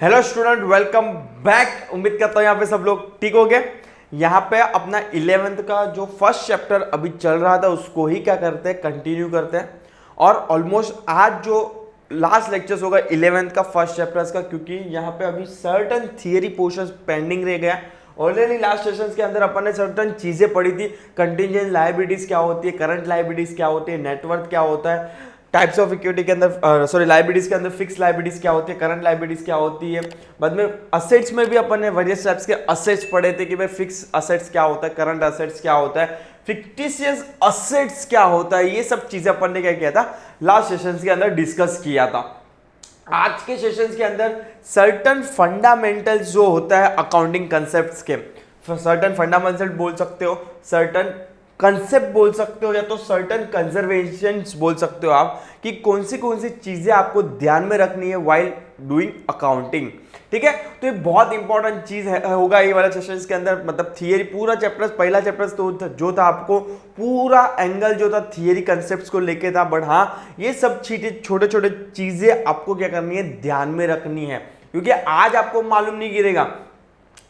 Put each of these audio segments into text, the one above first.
Hello student, welcome back. उम्मीद करता हूँ यहाँ पे सब लोग ठीक हो गए। यहाँ पे अपना 11th का जो फर्स्ट चैप्टर अभी चल रहा था उसको ही क्या करते हैं, कंटिन्यू करते हैं। और ऑलमोस्ट आज जो लास्ट लेक्चर्स होगा 11th का फर्स्ट चैप्टर्स का, क्योंकि यहाँ पे अभी सर्टन थियरी पोर्शंस पेंडिंग रह गया। ऑलरेडी लास्ट सेशंस के अंदर अपन ने सर्टन चीजें पढ़ी थी। कंटिंजेंट लायबिलिटीज क्या होती है, करंट लायबिलिटीज क्या होती है, नेटवर्थ क्या होता है, टाइप्स ऑफ इक्विटी के अंदर लायबिलिटीज के अंदर फिक्स लायबिलिटीज क्या होती है, करंट लायबिलिटीज क्या होती है। बाद में असेट्स में भी अपन ने वेरियस टाइप्स के असेट्स पढ़े थे कि भाई फिक्स असेट्स क्या होता है, करंट असेट्स क्या होता है, फिक्टिशियस असेट्स क्या होता है। ये सब चीजें अपन ने क्या किया था, लास्ट सेशंस के अंदर डिस्कस किया था। आज के सेशंस के अंदर सर्टन फंडामेंटल्स जो होता है अकाउंटिंग कंसेप्ट्स के, सर्टन फंडामेंटल बोल सकते हो, सर्टन कंसेप्ट बोल सकते हो, या तो सर्टन कंजर्वेशंस बोल सकते हो आप, कि कौन सी चीजें आपको ध्यान में रखनी है व्हाइल डूइंग अकाउंटिंग। ठीक है, तो ये बहुत इंपॉर्टेंट चीज होगा ये वाला सेशंस के अंदर। मतलब थियरी पूरा चैप्टर, पहला चैप्टर तो जो था आपको पूरा एंगल जो था थियरी कंसेप्ट्स को लेके था, बट हाँ ये सब छोटे छोटे चीजें आपको क्या करनी है, ध्यान में रखनी है, क्योंकि आज आपको मालूम नहीं गिरेगा,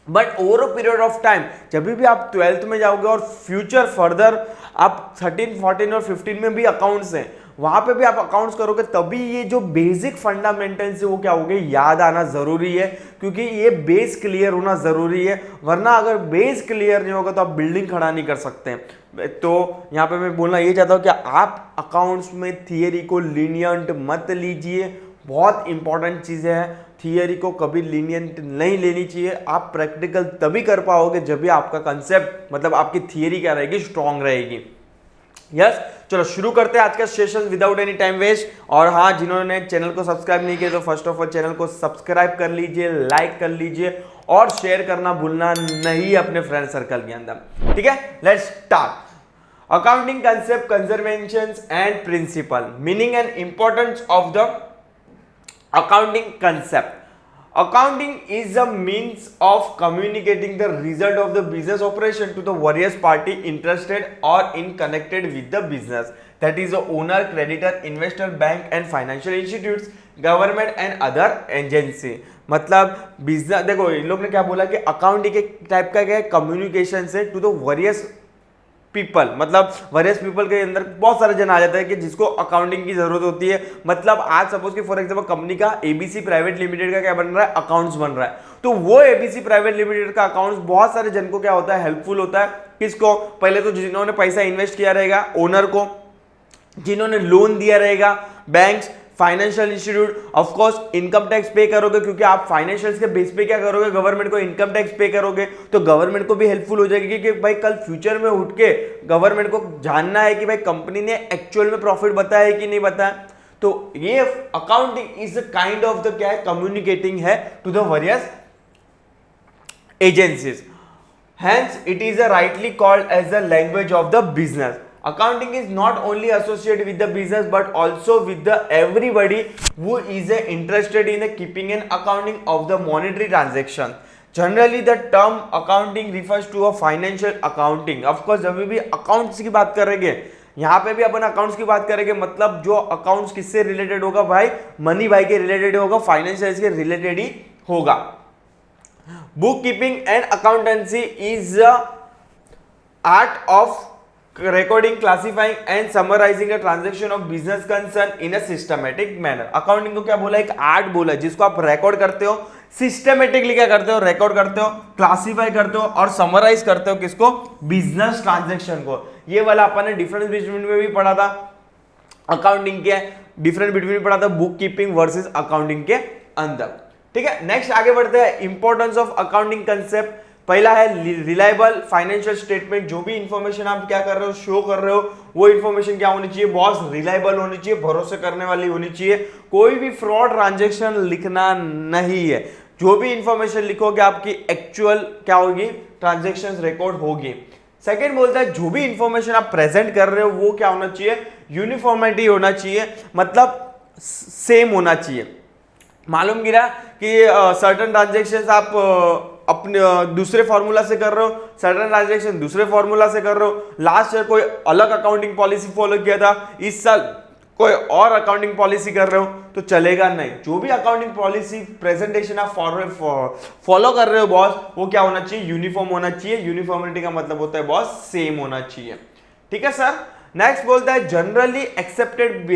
but over a period of time जब भी आप 12th में जाओगे और फ्यूचर फर्दर आप 13, 14 और 15 में भी अकाउंट्स हैं, वहां पे भी आप अकाउंट्स करोगे, तभी ये जो बेसिक फंडामेंटल्स है वो क्या होंगे, याद आना जरूरी है, क्योंकि ये बेस क्लियर होना जरूरी है। वरना अगर बेस क्लियर नहीं होगा तो आप बिल्डिंग खड़ा नहीं कर सकते। तो यहाँ पे मैं बोलना ये चाहता हूँ कि आप अकाउंट्स में थियरी को लीनियंट मत लीजिए। बहुत इंपॉर्टेंट चीजें हैं, थियरी को कभी लीनियंट नहीं लेनी चाहिए। आप प्रैक्टिकल तभी कर पाओगे जब भी आपका कंसेप्ट, मतलब आपकी थियरी क्या रहेगी, स्ट्रांग रहेगी। यस, चलो शुरू करते हैं आज का session without any time waste. और हाँ, जिन्होंने चैनल को सब्सक्राइब नहीं किया तो फर्स्ट ऑफ ऑल चैनल को सब्सक्राइब कर लीजिए, लाइक कर लीजिए और शेयर करना भूलना नहीं अपने फ्रेंड सर्कल के अंदर। ठीक है, let's start. Accounting concept, conservations and principle, meaning and importance of the accounting concept. Accounting is a means of communicating the result of the business operation to the various party interested or in connected with the business, that is the owner, creditor, investor, bank and financial institutes, government and other agency। मतलब business, देखो इन लोग ने क्या बोला कि accounting एक type का क्या है, कम्युनिकेशन से टू द वेरियस पीपल। मतलब वेरियस पीपल के अंदर बहुत सारे जन आ जाते हैं कि जिसको अकाउंटिंग की जरूरत होती है। मतलब आज सपोज कि फॉर एग्जांपल कंपनी का एबीसी प्राइवेट लिमिटेड का क्या बन रहा है, अकाउंट्स बन रहा है, तो वो एबीसी प्राइवेट लिमिटेड का अकाउंट्स बहुत सारे जन को क्या होता है, हेल्पफुल होता है। किसको, पहले तो जिन्होंने पैसा इन्वेस्ट किया रहेगा, ओनर को, जिन्होंने लोन दिया रहेगा, banks, financial institute, of course income tax पे करोगे, क्योंकि आप फाइनेंशियल्स के बेस पे क्या करोगे, गवर्नमेंट को इनकम टैक्स पे करोगे, तो गवर्नमेंट को भी हेल्पफुल हो जाएगी कि भाई कल फ्यूचर में उठ के गवर्नमेंट को जानना है कि भाई कंपनी ने एक्चुअल में प्रॉफिट बताया है कि नहीं बताया। तो ये accounting is a kind of the क्या है, कम्युनिकेटिंग है to the various agencies, hence it is a rightly called as the language of the business. Accounting is not only associated with the business but also with the everybody who is interested in keeping an accounting of the monetary transaction. Generally the term accounting refers to a financial accounting. Of course जब भी accounts की बात करेंगे, यहाँ पे भी अपन accounts की बात करेंगे, मतलब जो अकाउंट्स किससे रिलेटेड होगा भाई, मनी भाई के रिलेटेड होगा, फाइनेंशियल के रिलेटेड ही होगा। Bookkeeping and accountancy is the art of recording, classifying and summarizing a transaction of business concern in a systematic manner. Accounting को क्या बोला, एक आर्ट बोला जिसको आप रिकॉर्ड करते हो, सिस्टमेटिकली क्या करते हो, रिकॉर्ड करते हो, क्लासीफाई करते हो और समराइज करते हो, किसको, बिजनेस ट्रांजेक्शन को। ये वाला अपन ने डिफरेंस बिटवीन में भी पढ़ा था, अकाउंटिंग के डिफरेंस बिटवीन पढ़ा था बुक कीपिंग वर्सेज अकाउंटिंग के अंदर। ठीक है, नेक्स्ट आगे बढ़ते हैं। इंपॉर्टेंस ऑफ अकाउंटिंग कंसेप्ट, पहला है रिलायबल फाइनेंशियल स्टेटमेंट। जो भी इंफॉर्मेशन आप क्या कर रहे हो, शो कर रहे हो, वो इंफॉर्मेशन क्या होनी चाहिए, बॉस, रिलायबल होनी चाहिए, भरोसे करने वाली होनी चाहिए। कोई भी फ्रॉड ट्रांजेक्शन लिखना नहीं है। जो भी इंफॉर्मेशन लिखोगे आपकी एक्चुअल क्या होगी, ट्रांजेक्शन रिकॉर्ड होगी। सेकेंड बोलता है जो भी इंफॉर्मेशन आप प्रेजेंट कर रहे हो वो क्या होना चाहिए, यूनिफॉर्मिटी होना चाहिए, मतलब सेम होना चाहिए। मालूम गिरा कि सर्टन ट्रांजेक्शंस आप अपने दूसरे फॉर्मूला से कर रहे हो, सर्टन ट्रांजेक्शन दूसरे फॉर्मूला से कर रहे हो, लास्ट ईयर कोई अलग अकाउंटिंग पॉलिसी फॉलो किया था, इस साल कोई और अकाउंटिंग पॉलिसी कर रहे हो तो चलेगा नहीं। जो भी अकाउंटिंग पॉलिसी प्रेजेंटेशन आप फॉलो कर रहे हो बॉस, वो क्या होना चाहिए, यूनिफॉर्म होना चाहिए। यूनिफॉर्मिटी का मतलब होता है बॉस सेम होना चाहिए। ठीक है सर। नेक्स्ट बोलता है generally accepted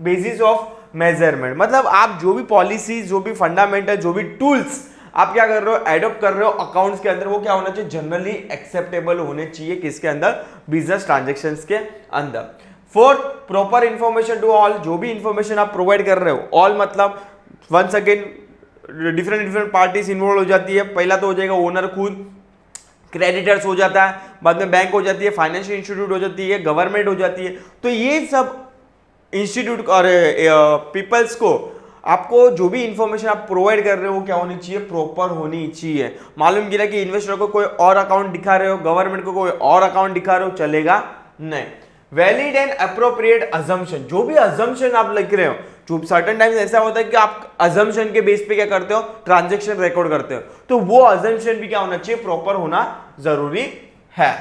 basis of measurement, मतलब आप जो भी पॉलिसी, जो भी फंडामेंटल, जो भी टूल्स आप क्या कर रहे हो, एडॉप्ट कर रहे हो अकाउंट्स के अंदर, वो क्या होना चाहिए, जनरली एक्सेप्टेबल होने चाहिए। किसके अंदर, बिजनेस ट्रांजेक्शन्स के अंदर। Fourth, proper information to all, जो भी इंफॉर्मेशन आप प्रोवाइड कर रहे हो, ऑल मतलब once again different parties involve हो जाती है। पहला तो हो जाएगा ओनर खुद, क्रेडिटर्स हो जाता है, बाद में बैंक हो जाती है, फाइनेंशियल इंस्टीट्यूट हो जाती है, गवर्नमेंट हो जाती है। तो ये सब इंस्टीट्यूट और पीपल्स को आपको जो भी इंफॉर्मेशन आप प्रोवाइड कर रहे हो क्या होनी चाहिए, प्रॉपर होनी चाहिए। मालूम गिरा कि इन्वेस्टर को कोई और अकाउंट दिखा रहे हो, गवर्नमेंट को कोई और अकाउंट दिखा रहे हो, चलेगा नहीं। वैलिड एंड अप्रोप्रिएट अजम्पशन, जो भी अजम्पशन आप लिख रहे हो, जो सर्टेन टाइम्स ऐसा होता है कि आप अजम्पशन के बेस पे क्या करते हो, ट्रांजैक्शन रिकॉर्ड करते हो, तो वो अजम्पशन भी क्या होना चाहिए, प्रॉपर होना जरूरी है।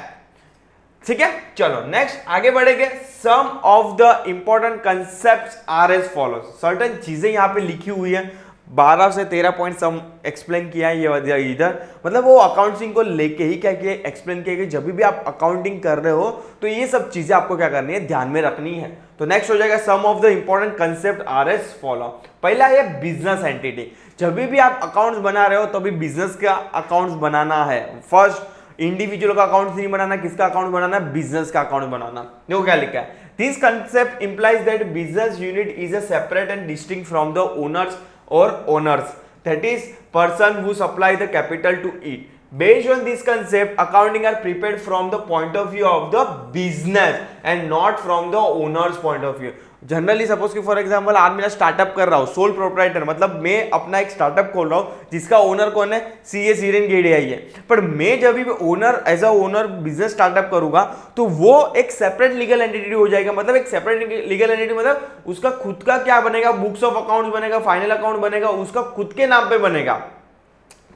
ठीक है, चलो नेक्स्ट आगे बढ़ेंगे। Some of the important concepts are as follows, certain चीजें यहां पे लिखी हुई है, 12 से 13 पॉइंट सम एक्सप्लेन किया है ये इधर, मतलब वो अकाउंटिंग को लेके ही क्या किया, एक्सप्लेन किया कि जब भी आप अकाउंटिंग कर रहे हो तो ये सब चीजें आपको क्या करनी है, ध्यान में रखनी है। तो नेक्स्ट हो जाएगा some of the important concept are as follow. पहला है बिजनेस एंटिटी, जब भी आप अकाउंट्स बना रहे हो तभी बिजनेस का अकाउंट्स बनाना है। फर्स्ट इंडिविजुअल का अकाउंट नहीं बनाना, किसका अकाउंट बनाना, बिजनेस का अकाउंट बनाना। देखो क्या लिखा है, this concept implies that business unit is a separate and distinct from the owners और owners, that is person who supply the capital to it. Based on this concept, accounting are prepared from the point of view of the business and not from the owner's point of view. Generally suppose कि for example आज मैं startup कर रहा हूँ, sole proprietor, मतलब मैं अपना एक स्टार्टअप खोल रहा हूँ जिसका ओनर कौन है, सीए सीरेन गेडियाई है। पर मैं जब भी owner as a owner business startup करूंगा तो वो एक सेपरेट लीगल एंटिटी हो जाएगा। मतलब एक सेपरेट लीगल एंटिटी मतलब उसका खुद का क्या बनेगा, बुक्स ऑफ अकाउंट्स बनेगा, फाइनल अकाउंट बनेगा, उसका खुद के नाम पे बनेगा।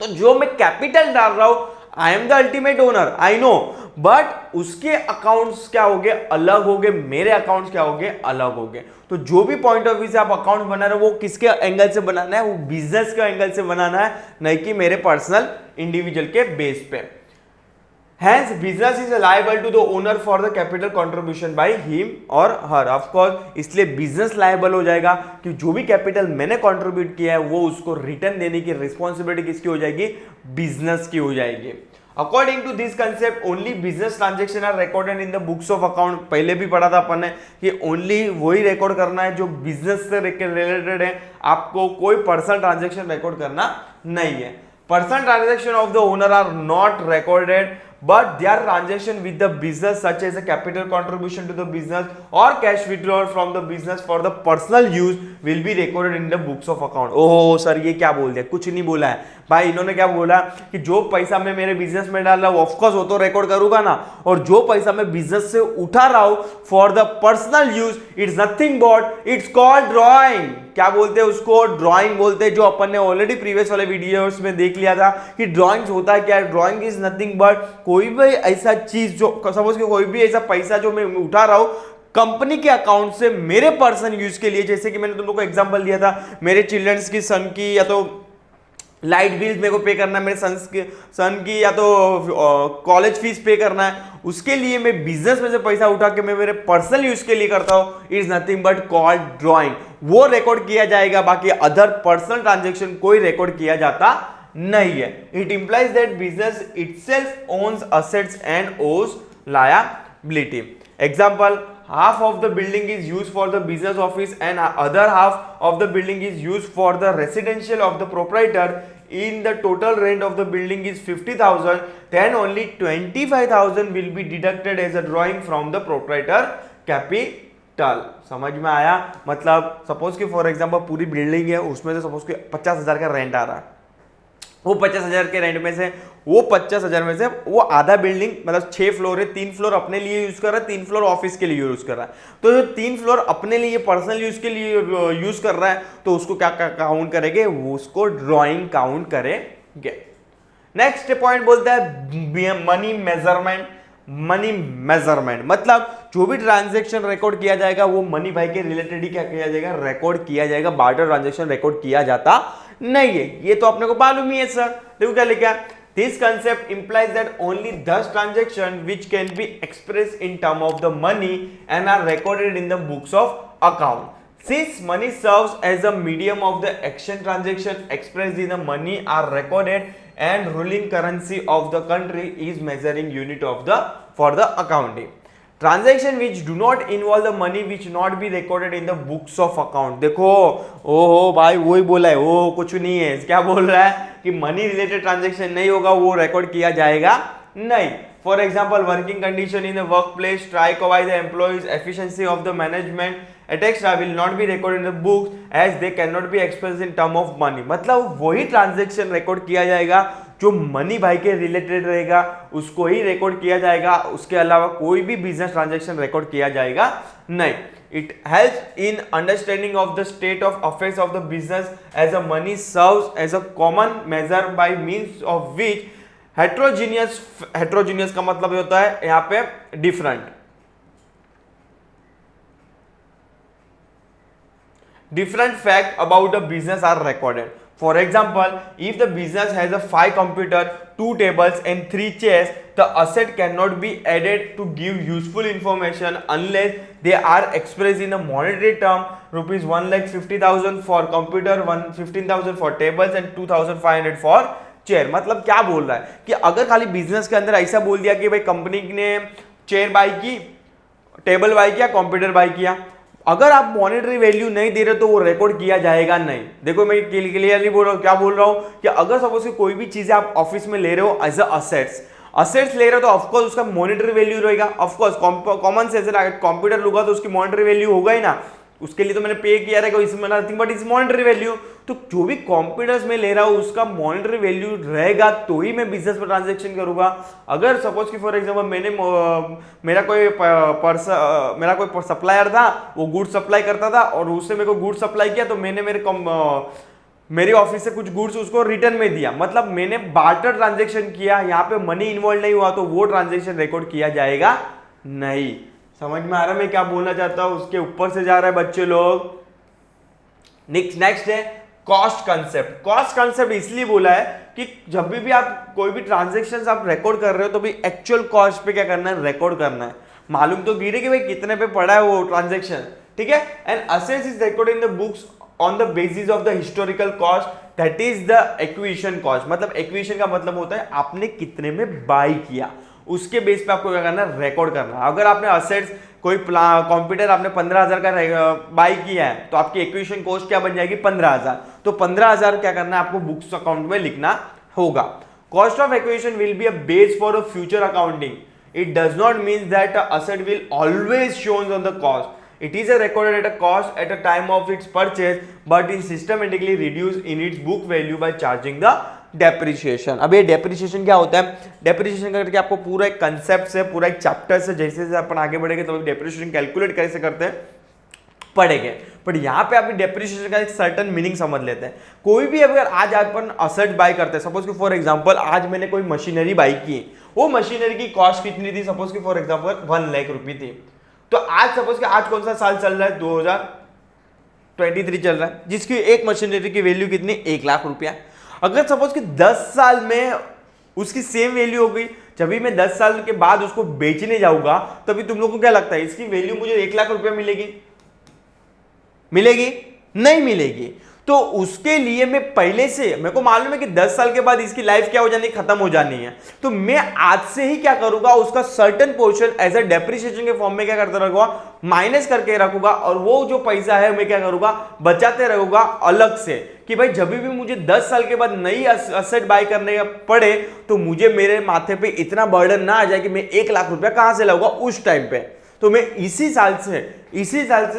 तो जो मैं कैपिटल डाल रहा हूं, I am the ultimate owner, I know, but उसके अकाउंट्स क्या हो गए, अलग हो गए, मेरे अकाउंट्स क्या हो गए, अलग हो गए। तो जो भी पॉइंट ऑफ व्यू से आप अकाउंट बना रहे हो वो किसके एंगल से बनाना है, वो बिजनेस के एंगल से बनाना है, नहीं कि मेरे पर्सनल इंडिविजुअल के बेस पे। Hence, business is liable to the owner for the capital contribution by him or her. Of course, इसलिए business liable हो जाएगा कि जो भी कैपिटल मैंने कंट्रीब्यूट किया है वो उसको रिटर्न देने की रिस्पॉन्सिबिलिटी किसकी हो जाएगी, बिजनेस की हो जाएगी। According to this concept only business transaction are recorded in the books of account. पहले भी पढ़ा था अपन ने कि ओनली वही रिकॉर्ड करना है जो बिजनेस से रिलेटेड है, आपको कोई पर्सनल ट्रांजेक्शन रिकॉर्ड करना नहीं है। Personal transaction of the owner are not recorded but their transaction with the business such as a capital contribution to the business or cash withdrawal from the business for the personal use will be recorded in the books of account। Oh sir ये क्या बोल दिया, कुछ नहीं बोला है भाई, इन्होंने क्या बोला कि जो पैसा मैं मेरे बिजनेस में डाल रहा हूँ ऑफकोर्स वो तो रिकॉर्ड करूंगा ना, और जो पैसा मैं बिजनेस से उठा रहा हूं for the personal use it's nothing but it's called drawing. क्या बोलते हैं उसको, ड्राइंग बोलते हैं, जो अपन ने ऑलरेडी प्रीवियस वाले वीडियोस में देख लिया था कि ड्राइंग्स होता है क्या है। ड्राइंग इज नथिंग बट कोई भी ऐसा चीज जो सपोज कि कोई भी ऐसा पैसा जो मैं उठा रहा हूं कंपनी के अकाउंट से मेरे पर्सनल यूज के लिए, जैसे कि मैंने तुम लोग को एग्जांपल दिया था मेरे चिल्ड्रंस की सन की या तो लाइट बिल मेरे को पे करना है, मेरे सन की या तो कॉलेज फीस पे करना है, उसके लिए मैं बिजनेस में से पैसा उठा के मैं मेरे पर्सनल यूज के लिए करता हूं, is nothing but called drawing. वो रिकॉर्ड किया जाएगा, बाकी अदर पर्सनल ट्रांजेक्शन कोई रिकॉर्ड किया जाता नहीं है। It implies that business itself owns assets and owes liability. Example, half of the building is used for the business office and other half of the building is used for the residential of the proprietor. In the total rent of the building is 50,000, then only 25,000 will be deducted as a drawing from the proprietor capital। समझ में आया? मतलब suppose कि for example पूरी building है, उसमें से suppose कि 50,000 का रेंट आ रहा है, वो 50,000 के रेंट में से वो 50,000 में से वो आधा बिल्डिंग मतलब 6 फ्लोर है, 3 फ्लोर अपने लिए यूज कर रहा है, 3 फ्लोर ऑफिस के लिए यूज कर रहा है। तो जो 3 फ्लोर अपने लिए पर्सनल यूज के लिए यूज कर रहा है तो उसको क्या काउंट करेंगे, वो उसको ड्राइंग काउंट करेंगे। नेक्स्ट पॉइंट बोलता है मनी मेजरमेंट। मनी मेजरमेंट, मतलब जो भी ट्रांजैक्शन रिकॉर्ड किया जाएगा वो मनी भाई के रिलेटेड ही क्या किया जाएगा, रिकॉर्ड किया जाएगा। बार्टर ट्रांजैक्शन रिकॉर्ड किया जाता नहीं है, ये तो अपने को मालूम ही है सर। देखो क्या लिखा है, this concept implies that only those transaction which can be express in term of the money and are recorded in the books of account. Since money serves as a medium of the exchange transaction expressed in the money are recorded and ruling currency of the country is measuring unit of the for the accounting. Transaction which do not involve the money which not be recorded in the books of account. देखो ओहो भाई वही बोला है, वो कुछ नहीं है, क्या बोल रहा है कि मनी रिलेटेड ट्रांजेक्शन नहीं होगा, वो रिकॉर्ड किया जाएगा नहीं। For example, working condition in the workplace, strike by the employees, efficiency of the management, etc. will not be recorded in the books as they cannot be expressed in term of money. मतलब वही transaction record किया जाएगा जो money भाई के related रहेगा, उसको ही record किया जाएगा, उसके अलावा कोई भी बिजनेस ट्रांजेक्शन रिकॉर्ड किया जाएगा नहीं। It helps in understanding of the state of affairs of the business as a money serves as a common measure by means of which heterogeneous का मतलब होता है यहां पे different fact about the business are recorded. For example, if the business has a 5 computer, 2 tables and 3 chairs, the asset cannot be added to give useful information unless they are expressed in a monetary term, rupees 1,50,000 for computer, 15,000 for tables and 2,500 for chair. मतलब क्या बोल रहा है कि अगर खाली business के अंदर ऐसा बोल दिया कि भाई कंपनी ने चेयर बाय की, टेबल बाय किया, कंप्यूटर बाय किया, अगर आप मॉनेटरी वैल्यू नहीं दे रहे तो वो रिकॉर्ड किया जाएगा नहीं। देखो मैं क्लियरली बोल रहा हूँ, क्या बोल रहा हूँ कि अगर सपोज कोई भी चीजें आप ऑफिस में ले रहे हो एज असेट्स ले रहे हो तो ऑफकोर्स उसका मॉनेटरी वैल्यू रहेगा। ऑफकोर्स कॉमन सेंस है, कंप्यूटर लूंगा तो उसकी मॉनेटरी वैल्यू होगा ही ना, उसके लिए तो मैंने पे किया रहेगा, इसमें nothing but is monetary value. तो जो भी कंप्यूटर्स में ले रहा हूं उसका मॉनेटरी वैल्यू रहेगा तो ही मैं बिजनेस में ट्रांजैक्शन करूंगा। अगर सपोज कि फॉर एग्जांपल मेरा कोई सप्लायर था, वो गुड्स सप्लाई करता था और उससे मेरे को गुड्स सप्लाई किया तो मैंने मेरे ऑफिस से कुछ गुड्स उसको रिटर्न में दिया, मतलब मैंने बार्टर ट्रांजैक्शन किया, यहाँ पे मनी इन्वॉल्व नहीं हुआ तो वो ट्रांजैक्शन रिकॉर्ड किया जाएगा नहीं। समझ में आ रहा है मैं क्या बोलना चाहता हूं? उसके ऊपर से जा रहा है बच्चे लोग। नेक्स्ट है कॉस्ट कंसेप्ट। कॉस्ट कंसेप्ट इसलिए बोला है कि जब भी आप कोई भी ट्रांजैक्शंस आप रिकॉर्ड कर रहे हो तो भी एक्चुअल कॉस्ट पे क्या करना है, रिकॉर्ड करना है। मालूम तो गिरे कि भाई कितने पे पड़ा है वो ट्रांजैक्शन, ठीक है। And assets is record in the books on the basis of the historical cost, that is the acquisition cost. मतलब एक्विजिशन का मतलब होता है आपने कितने में बाय किया, उसके बेस पे आपको क्या करना है, रिकॉर्ड करना है। अगर आपने असेट्स कोई कंप्यूटर आपने 15,000 का बाय किया है तो आपकी एक्विजिशन कॉस्ट क्या बन जाएगी, 15,000। तो 15,000 क्या करना है आपको बुक्स अकाउंट में लिखना होगा। Cost of acquisition will be a base for a future accounting. It does not mean that asset will always shown on the cost. It is recorded at a cost at a time of its purchase, but is systematically reduced in its book value by charging the depreciation। अब ये depreciation क्या होता है? depreciation करके आपको पूरा एक concept से, पूरा एक chapter से जैसे जैसे अपन आगे बढ़ेंगे तो depreciation कैलकुलेट कैसे करते हैं पढ़ेंगे। बट यहाँ पे आपकी डेप्रिसिएशन का एक सर्टन मीनिंग समझ लेते हैं। कोई भी अगर आज अपन असेट बाय करते हैं, सपोज कि फॉर एग्जांपल आज मैंने कोई मशीनरी बाय की, वो मशीनरी की कॉस्ट कितनी थी, सपोज कि फॉर एग्जांपल 1 लाख रुपए थी। तो आज सपोज कि आज कौन सा साल चल रहा है, 2023 चल रहा है, जिसकी एक मशीनरी की वैल्यू कितनी, 1 लाख रुपया। अगर सपोज कि 10 साल में उसकी सेम वैल्यू हो गई, जब भी मैं 10 साल के बाद उसको बेचने जाऊंगा तभी तुम लोगों को क्या लगता है इसकी वैल्यू मुझे 1 लाख रुपया मिलेगी? नहीं मिलेगी। तो उसके लिए मैं पहले से, मेरे को मालूम है कि 10 साल के बाद इसकी लाइफ क्या हो जानी, खत्म हो जानी है, तो मैं आज से ही क्या करूंगा, उसका certain portion as a depreciation के फॉर्म में क्या करता रहूंगा, माइनस करके रखूंगा, और वो जो पैसा है मैं क्या करूंगा, बचाते रहूंगा अलग से, कि भाई जब भी मुझे 10 साल के बाद नई असेट बाय करने पड़े तो मुझे मेरे माथे पे इतना बर्डन ना आ जाए कि मैं 1 लाख रुपया कहां से लाऊंगा उस टाइम पे। तो मैं इसी साल से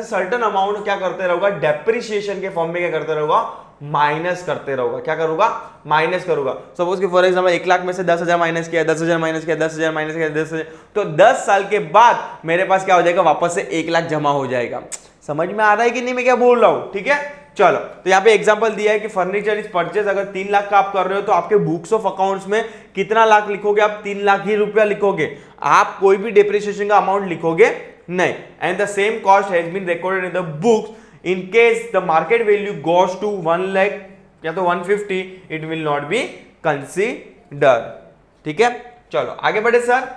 सर्टेन अमाउंट क्या करते रहूंगा, डेप्रिसिएशन के फॉर्म में क्या करते रहूंगा, माइनस करते रहूंगा। क्या करूंगा, माइनस करूंगा। सपोज कि फॉर एग्जांपल 1 लाख में से 10,000 माइनस किया, 10,000 माइनस किया, 10,000 माइनस किया, 10,000, तो 10 साल के बाद मेरे पास क्या हो जाएगा, वापस से 1 लाख जमा हो जाएगा। समझ में आ रहा है कि नहीं मैं क्या बोल रहा हूं? ठीक है, चलो। तो यहाँ पे एग्जांपल दिया है कि फर्नीचर इज परचेज, अगर 3 लाख का आप कर रहे हो तो आपके बुक्स ऑफ अकाउंट्स में कितना लाख लिखोगे आप, 3 लाख ही रुपया लिखोगे। आप कोई भी डेप्रिसिएशन का अमाउंट लिखोगे नहीं। And the same cost has been recorded in the books in case the market value goes to 1 lakh या तो 150, it will not be consider. ठीक है, चलो आगे बढ़े सर।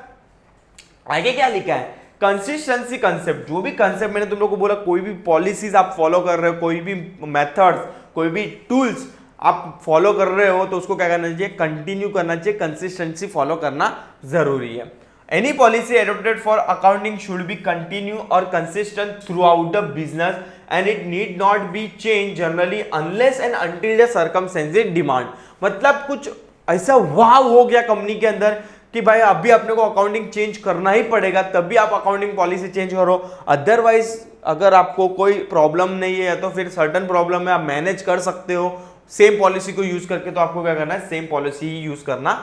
आगे क्या लिखा है, कंसिस्टेंसी कंसेप्ट। जो भी कंसेप्ट मैंने तुम लोग को बोला, कोई भी पॉलिसीज आप फॉलो कर रहे हो, कोई भी मेथड्स, कोई भी टूल्स आप फॉलो कर रहे हो, तो उसको क्या करना चाहिए, कंटिन्यू करना चाहिए, कंसिस्टेंसी फॉलो करना जरूरी है। Any policy adopted for accounting should be continue और consistent throughout the business and it need not be change generally unless and until the circumstances demand. मतलब कुछ ऐसा वाव हो गया कंपनी के अंदर कि भाई अभी अपने को अकाउंटिंग चेंज करना ही पड़ेगा, तभी आप अकाउंटिंग पॉलिसी चेंज करो। अदरवाइज अगर आपको कोई प्रॉब्लम नहीं है या तो फिर सर्टन प्रॉब्लम है, आप मैनेज कर सकते हो सेम पॉलिसी को यूज करके, तो आपको क्या करना है, सेम पॉलिसी ही यूज करना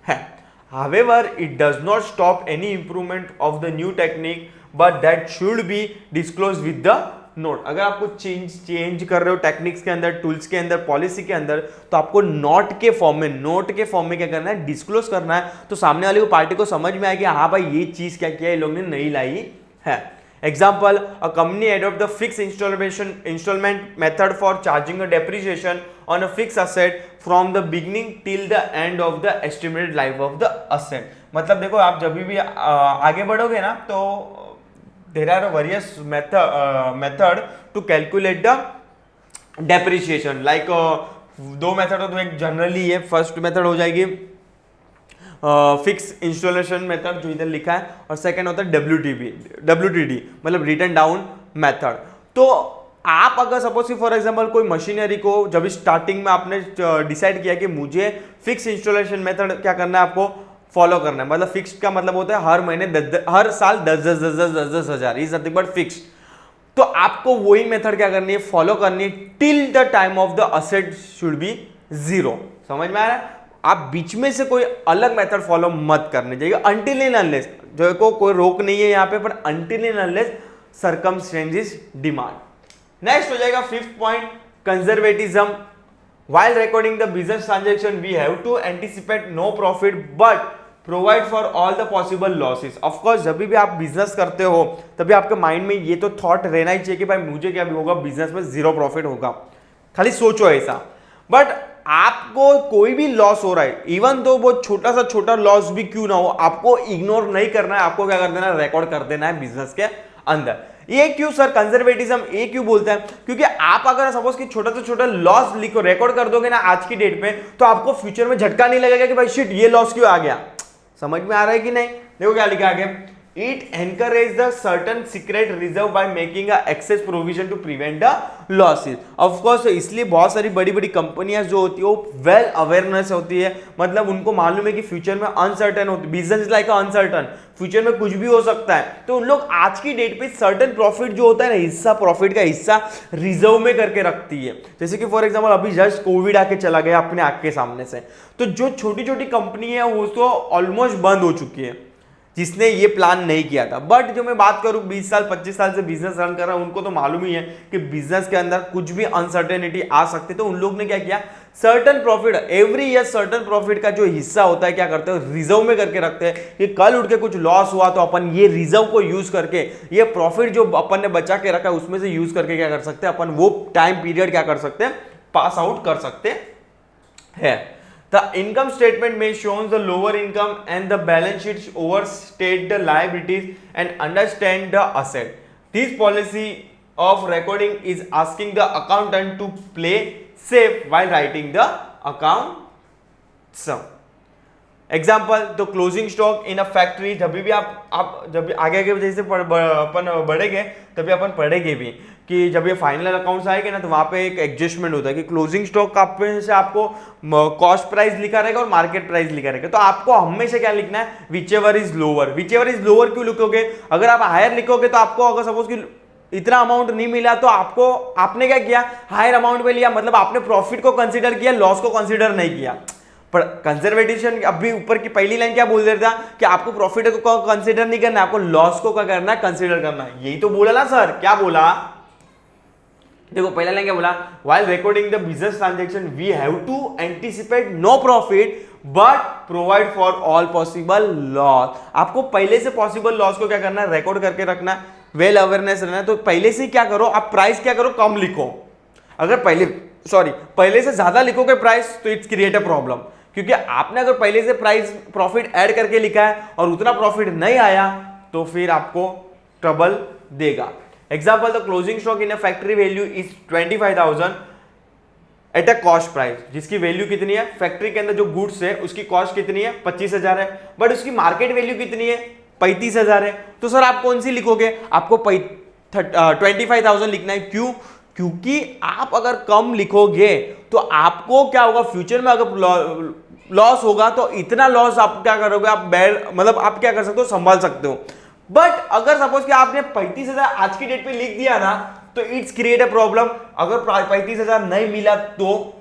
है। However, it does not stop any improvement of the new technique, but that should be disclosed with the note। अगर आपको चेंज कर रहे हो टेक्निक्स के अंदर, टूल्स के अंदर, पॉलिसी के अंदर, तो आपको नोट के फॉर्म में क्या करना है, डिस्क्लोज करना है, तो सामने वाली को पार्टी को समझ में आए कि हाँ भाई ये चीज क्या किया, ये लोग ने नई लाई है। Example, a company adopt the fixed installment method for charging a depreciation on a fixed asset from the beginning till the end of the estimated life of the asset। मतलब देखो, आप जब भी आगे बढ़ोगे ना, तो there are various method to calculate the depreciation। like दो मेथड हो, तो एक जनरली है, फर्स्ट मेथड हो जाएगी फिक्स इंस्टॉलेशन मेथड जो इधर लिखा है, और सेकंड होता है WTD मतलब रिटर्न डाउन मेथड। तो आप अगर सपोज फॉर एग्जांपल कोई मशीनरी को जब स्टार्टिंग में आपने डिसाइड किया कि मुझे फिक्स इंस्टॉलेशन मेथड क्या करना है, आपको फॉलो करना है, मतलब फिक्स का मतलब होता है हर महीने हर साल 10 हजार, इज नथिंग बट फिक्स। तो आपको वही मेथड क्या करनी है, फॉलो करनी है till the time of the asset should be 0। समझ में आ रहा है? आप बीच में से कोई अलग मेथड फॉलो मत करने चाहिए, अनटिल एंड अनलेस, जो को कोई रोक नहीं है यहाँ पे, पर until and unless circumstances demand. Next हो जाएगा 5th point, conservatism. While recording the business transaction we have to anticipate no profit but provide for all the possible losses. Of course जब भी आप बिजनेस करते हो, तभी आपके माइंड में ये तो थॉट रहना ही चाहिए कि भाई मुझे क्या भी होगा, बिजनेस में 0 प्रॉफिट होगा, खाली सोचो ऐसा। बट आपको कोई भी लॉस हो रहा है, इवन तो वो छोटा सा छोटा लॉस भी क्यों ना हो, आपको इग्नोर नहीं करना है, आपको क्या कर देना है, रिकॉर्ड कर देना है बिजनेस के अंदर। ये क्यों सर कंजर्वेटिज्म ये क्यों बोलते हैं, क्योंकि आप अगर सपोज कि छोटा से छोटा लॉस लिखो, रिकॉर्ड कर दोगे ना आज की डेट में, तो आपको फ्यूचर में झटका नहीं लगेगा कि भाई शिट ये लॉस क्यों आ गया। समझ में आ रहा है कि नहीं? देखो क्या लिखा आगे, It encourages the certain secret reserve by making a excess provision to prevent the losses। Of course, इसलिए बहुत सारी बड़ी बड़ी कंपनियां जो होती है वो वेल अवेयरनेस होती है, मतलब उनको मालूम है कि फ्यूचर में अनसर्टन होती है, बिजनेस लाइक अनसर्टन, फ्यूचर में कुछ भी हो सकता है, तो उन लोग आज की डेट पे सर्टन प्रॉफिट जो होता है ना, हिस्सा प्रॉफिट का हिस्सा रिजर्व में करके रखती है। जैसे कि फॉर एग्जाम्पल अभी जस्ट कोविड आके चला गया अपने आंख के सामने से, तो जो छोटी छोटी कंपनी है वो तो ऑलमोस्ट बंद हो चुकी है, जिसने ये प्लान नहीं किया था। बट जो मैं बात करूं 20 साल 25 साल से बिजनेस रन कर रहा हूं, उनको तो मालूम ही है कि बिजनेस के अंदर कुछ भी अनसर्टेनिटी आ सकती है, तो उन लोग ने क्या किया, certain profit every year, certain profit का जो हिस्सा होता है क्या करते हैं, रिजर्व में करके रखते हैं कि कल उठ के कुछ लॉस हुआ तो अपन ये रिजर्व को यूज करके, ये प्रॉफिट जो अपन ने बचा के रखा है उसमें से यूज करके क्या कर सकते हैं, अपन वो टाइम पीरियड क्या कर सकते हैं, पास आउट कर सकते हैं। The income statement may shows the lower income and the balance sheet overstate the liabilities and understand the asset. This policy of recording is asking the accountant to play safe while writing the account sum। Example, तो closing stock in a factory, जब भी आप जब आगे आगे जैसे अपन बढ़ेंगे तभी अपन पढ़ेंगे भी कि जब ये फाइनल अकाउंट्स आएंगे ना, तो वहां पे एक एडजस्टमेंट होता है कि क्लोजिंग स्टॉक का से आपको कॉस्ट प्राइस लिखा रहेगा और मार्केट प्राइस लिखा रहेगा, तो आपको हमेशा क्या लिखना है, which ever is lower. Which ever is lower क्यों लिखोगे, अगर आप हायर लिखोगे तो आपको अगर सपोज कि इतना अमाउंट नहीं मिला तो आपने क्या किया, हायर अमाउंट में लिया, मतलब आपने प्रॉफिट को कंसिडर किया, लॉस को कंसिडर नहीं किया। पर कंजर्वेटिव अभी ऊपर की पहली लाइन क्या बोल देता कि आपको प्रॉफिट को कंसिडर नहीं करना, आपको लॉस को क्या करना है, कंसिडर करना है। यही तो बोला ना सर, क्या बोला, देखो पहला लाइन क्या बोला, while recording the business transaction we have to anticipate no profit but provide for all possible loss. आपको पहले से पॉसिबल लॉस को क्या करना है, रिकॉर्ड करके रखना है, वेल अवेयरनेस रहना है। तो पहले से क्या करो, आप प्राइस क्या करो, कम लिखो। अगर पहले से ज्यादा लिखोगे प्राइस तो इट्स क्रिएट अ प्रॉब्लम, क्योंकि आपने अगर पहले से प्राइस प्रॉफिट ऐड करके लिखा है और उतना प्रॉफिट नहीं आया तो फिर आपको ट्रबल देगा। Example, the closing stock in a factory value is 25,000 at a cost price, जिसकी वैल्यू कितनी है, फैक्ट्री के अंदर जो गुड्स है उसकी कॉस्ट कितनी है, 25,000 है, बट उसकी मार्केट वैल्यू कितनी है, 35,000 है। तो सर आप कौन सी लिखोगे, आपको 25,000 लिखना है। क्यों? क्योंकि आप अगर कम लिखोगे तो आपको क्या होगा, फ्यूचर में अगर लॉस होगा तो इतना लॉस आप क्या करोगे, आप क्या कर सकते हो, संभाल सकते हो। बट अगर सपोज कि आपने 35,000 आज की डेट पे लिख दिया ना, तो इट्स क्रिएट अ प्रॉब्लम। अगर 35,000 नहीं मिला तो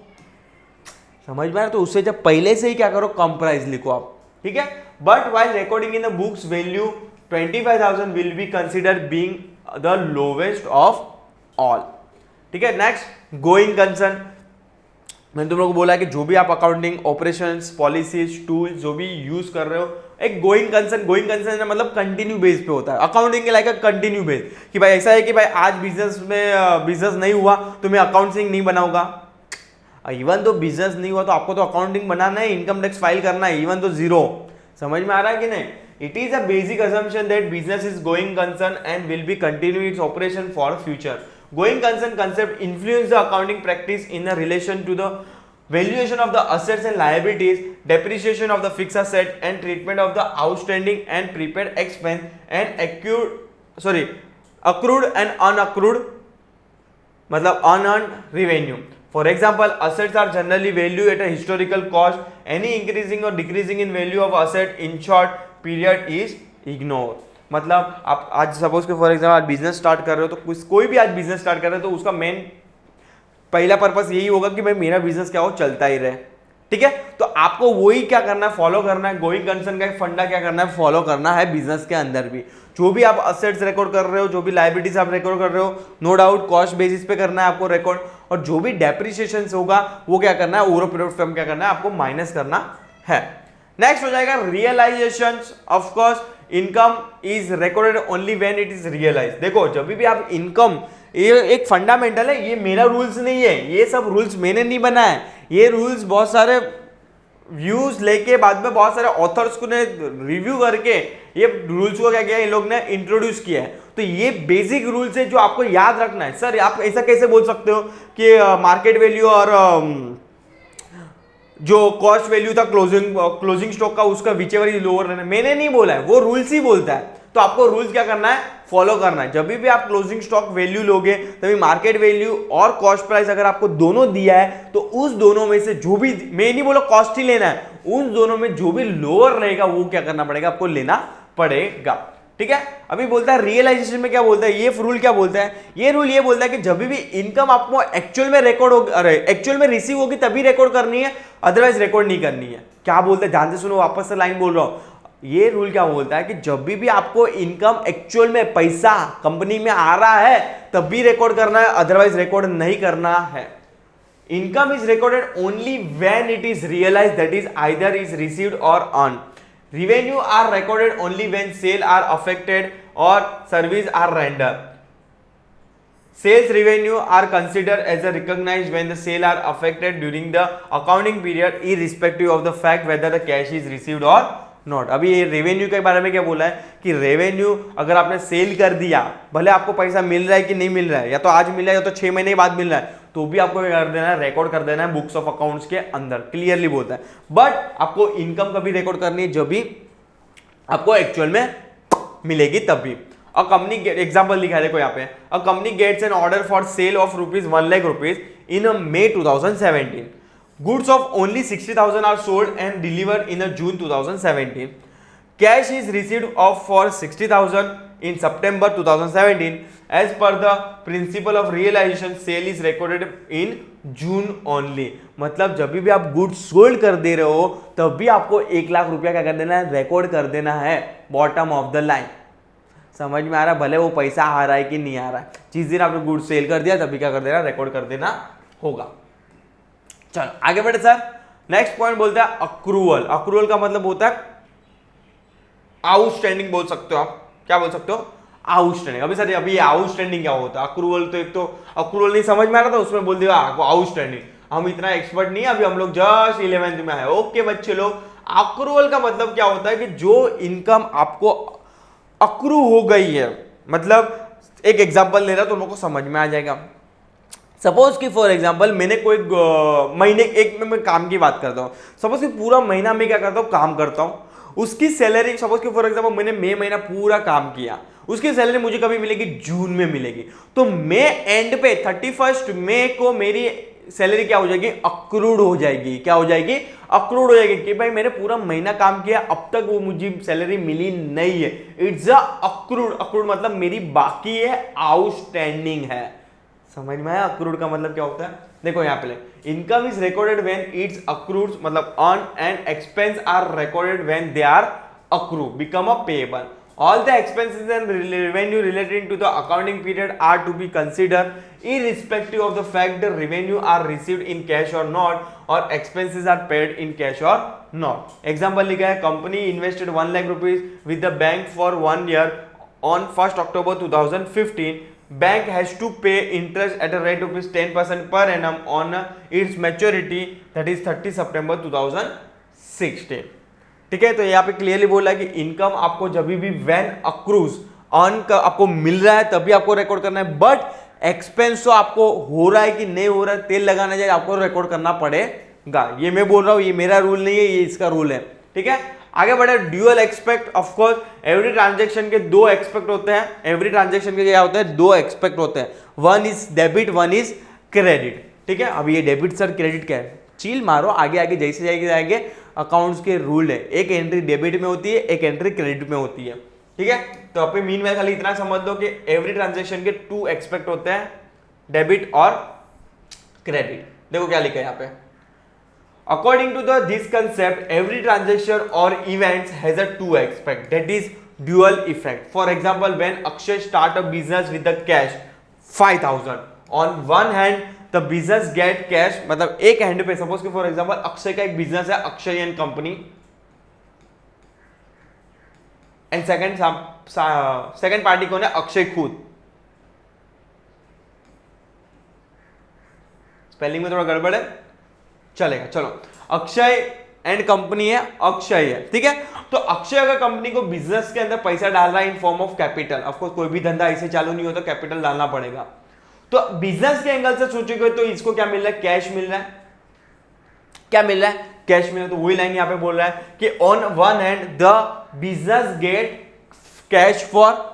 समझ में आ रहा, तो उससे जब पहले से ही क्या करो, कम प्राइस लिखो आप, ठीक है। But while recording in the books value 25,000 will be consider being the lowest of all, ठीक है। Next, going concern. मैंने तुम लोगों को बोला है कि जो भी आप अकाउंटिंग ऑपरेशंस, पॉलिसीज, टूल जो भी यूज कर रहे हो, एक गोइंग कंसर्न मतलब कंटिन्यू बेस पे होता है। अकाउंटिंग के लाइक कंटिन्यू बेस, कि भाई ऐसा है कि भाई आज बिजनेस नहीं हुआ तो मैं अकाउंटिंग नहीं बनाऊंगा। इवन तो बिजनेस नहीं हुआ तो आपको तो अकाउंटिंग बनाना है, इनकम टैक्स फाइल करना है, इवन तो जीरो। समझ में आ रहा है कि नहीं? It is a basic assumption that business is going concern and will be continue its operation for future. Going concern concept influence the accounting practice in a relation to the valuation of the assets and liabilities, depreciation of the fixed asset, and treatment of the outstanding and prepaid expense and accrued and unaccrued मतलब unearned revenue. For example, assets are generally valued at a historical cost. Any increasing or decreasing in value of asset in short period is ignored. मतलब आप आज suppose के for example आज business start कर रहे हो, तो कोई भी आज बिजनेस स्टार्ट कर रहे हो तो उसका मेन पहला पर्पस यही होगा कि भाई मेरा बिजनेस क्या हो, चलता ही रहे, ठीक है। तो आपको वही क्या करना है, फॉलो करना है। गोइंग कंसर्न का एक फंडा क्या करना है, फॉलो करना है बिजनेस के अंदर भी। जो भी आप असेट्स रिकॉर्ड कर रहे हो, जो भी लायबिलिटीज आप रिकॉर्ड कर रहे हो, नो डाउट कॉस्ट बेसिस पे करना है आपको रिकॉर्ड, और जो भी डेप्रिसिएशन होगा वो क्या करना है, ओवर पीरियड ऑफ टाइम क्या करना है, आपको माइनस करना है। नेक्स्ट हो जाएगा realisation. Of course income is recorded only when it is realise. देखो जब भी आप इनकम, ये एक फंडामेंटल है, ये मेरा रूल्स नहीं है, ये सब रूल्स मैंने नहीं बनाया, ये रूल्स बहुत सारे व्यूज लेके बाद में बहुत सारे ऑथर्स को ने रिव्यू करके ये रूल्स को क्या किया, इन लोग ने इंट्रोड्यूस किया है। तो ये बेसिक रूल्स है जो आपको याद रखना है। सर आप ऐसा कैसे बोल सकते हो कि मार्केट वैल्यू और जो कॉस्ट वैल्यू था क्लोजिंग स्टॉक का, उसका विचेवर इज लोअर रहना, मैंने नहीं बोला है, वो रूल्स ही बोलता है। तो आपको रूल्स क्या करना है, फॉलो करना है। जब भी आप क्लोजिंग स्टॉक वैल्यू लोगे तभी मार्केट वैल्यू और कॉस्ट प्राइस अगर आपको दोनों दिया है तो उस दोनों में से जो भी, मैं नहीं बोला कॉस्ट ही लेना है, उन दोनों में जो भी लोअर रहेगा वो क्या करना पड़ेगा, आपको लेना पड़ेगा, ठीक है। अभी बोलता है रियलाइजेशन में क्या बोलता है, ये रूल क्या बोलता है, ये रूल ये बोलता है कि जब भी इनकम आपको एक्चुअल में रिकॉर्ड होगी, अरे एक्चुअल में रिसीव होगी तभी रिकॉर्ड करनी है, अदरवाइज रिकॉर्ड नहीं करनी है। क्या बोलता है, ध्यान से सुनो, वापस से लाइन बोल रहा हूं। ये रूल क्या बोलता है कि जब भी आपको इनकम एक्चुअल में पैसा कंपनी में आ रहा है तब भी रिकॉर्ड करना है, अदरवाइज रिकॉर्ड नहीं करना है। Income is recorded only when it is realised, that is either is received और earn. Revenue are recorded only when sales are affected or service are rendered. Sales revenue are considered as a recognized when the sales are affected during the accounting period, irrespective of the fact whether the cash is received or not. अभी ये revenue के बारे में क्या बोला है कि revenue अगर आपने सेल कर दिया, भले आपको पैसा मिल रहा है कि नहीं मिल रहा है, या तो आज मिल रहा है या तो 6 महीने बाद मिल रहा है, तो भी आपको क्या कर देना है, रिकॉर्ड कर देना है बुक्स ऑफ अकाउंट्स के अंदर, क्लियरली बोलता है। बट आपको इनकम कभी रिकॉर्ड करनी है, जब भी आपको एक्चुअल में मिलेगी तब भी। अ कंपनी, एग्जांपल लिखा है देखो यहाँ पे, a company gets an order for sale of ₹1 lakh in May 2017. Goods of only 60,000 are sold and delivered in June 2017. Cash is received of for 60,000 in September 2017. As per the principle of realization, sale is recorded in June only. मतलब जब भी आप goods sold कर दे रहे हो तब भी आपको 1 लाख रुपया क्या कर देना है, रिकॉर्ड कर देना है, बॉटम ऑफ द लाइन। समझ में आ रहा है, भले वो पैसा आ रहा है कि नहीं आ रहा है, जिस दिन आपने गुड्स सेल कर दिया तभी क्या कर देना, रिकॉर्ड कर देना होगा। चलो आगे बढ़े सर। नेक्स्ट पॉइंट बोलता है अक्रूवल। अक्रूवल का मतलब होता है आउटस्टैंडिंग बोल सकते हो आप। क्या बोल सकते हो? आउटस्टैंडिंग। अभी सर अभी आउटस्टैंडिंग क्या होता है? अक्रूवल तो एक तो अक्रूवल नहीं समझ में आ रहा था, उसमें बोल दिया आउटस्टैंडिंग। हम इतना एक्सपर्ट नहीं है, अभी हम लोग जस्ट 11th में है। ओके बच्चे लोग, अक्रूवल का मतलब क्या होता है कि जो इनकम आपको अक्रू हो गई है, मतलब एक एग्जांपल ले रहा तो तुम लोग को समझ में आ जाएगा। सपोज कि फॉर एग्जांपल मैंने कोई महीने एक में मैं काम की बात करता हूँ। सपोज कि पूरा महीना मैं क्या करता हूँ, काम करता हूँ। उसकी सैलरी सपोज कि फॉर एग्जांपल मैंने मई महीना पूरा काम किया, उसकी सैलरी मुझे कभी मिलेगी? जून में मिलेगी। तो मई एंड पे 31 मई को मेरी सैलरी क्या हो जाएगी? अक्रूड हो जाएगी। क्या हो जाएगी? अक्रूड हो जाएगी कि भाई मैंने पूरा महीना काम किया, अब तक वो मुझे सैलरी मिली नहीं है। It's a accrued. अक्रूड मतलब मेरी बाकी है, आउटस्टैंडिंग है। समझ में आया? अक्रूड का मतलब क्या होता है? देखो यहाँ पे income is recorded when it's accrued, मतलब earn and expense are recorded when they are accrue become a payable. All the expenses and revenue relating to the accounting period are to be considered irrespective of the fact the revenue are received in cash or not, or expenses are paid in cash or not. Example लिखा है, company invested 1 lakh rupees with the bank for 1 year on 1st October 2015. Bank has to pay interest at a rate of 10% per annum on its maturity, that is 30 September 2016. ठीक है, तो यहाँ पे clearly बोला है कि इनकम आपको जब भी व्हेन अक्रूज अर्न का आपको मिल रहा है तभी आपको रिकॉर्ड करना है, बट एक्सपेंस तो आपको हो रहा है कि नहीं हो रहा है, तेल लगाना चाहिए, आपको रिकॉर्ड करना पड़ेगा। ये मैं बोल रहा हूँ, ये मेरा रूल नहीं है, ये इसका रूल है। ठीक है, आगे बढ़े। Dual expect, of course every transaction के दो एक्सपेक्ट होते हैं। एवरी ट्रांजेक्शन के क्या होते हैं? दो एक्सपेक्ट होते हैं, one is debit, one is credit. ठीक है, अब ये डेबिट सर क्रेडिट क्या है? चील मारो, आगे आगे जैसे जाएंगे अकाउंट्स के रूल है। एक एंट्री डेबिट में होती है, एक एंट्री क्रेडिट में होती है। ठीक है, तो आप मीन में खाली इतना समझ लो कि एवरी ट्रांजेक्शन के टू एक्सपेक्ट होते हैं, डेबिट और क्रेडिट। देखो क्या लिखा है यहाँ पे, according to this concept every transaction और events has a two aspect, that is dual effect. For example when Akshay start a business with the cash 5000, on one hand the business get cash, मतलब एक hand पे suppose कि for example Akshay का एक business है, Akshay and company, and second party कौन है? अक्षय खुद। स्पेलिंग में थोड़ा गड़बड़ है, चलेगा, चलो। अक्षय एंड कंपनी है, अक्षय है। ठीक है, तो अक्षय अगर कंपनी को बिजनेस के अंदर पैसा डाल रहा है in form of capital, of course कोई भी धंधा ऐसे चालू नहीं होता, कैपिटल डालना पड़ेगा। तो बिजनेस के एंगल से सोचोगे तो इसको क्या मिल रहा है? कैश मिल रहा है। क्या मिल रहा है? कैश मिल रहा है। तो वही लाइन यहां पे बोल रहा है कि on one hand the business get cash for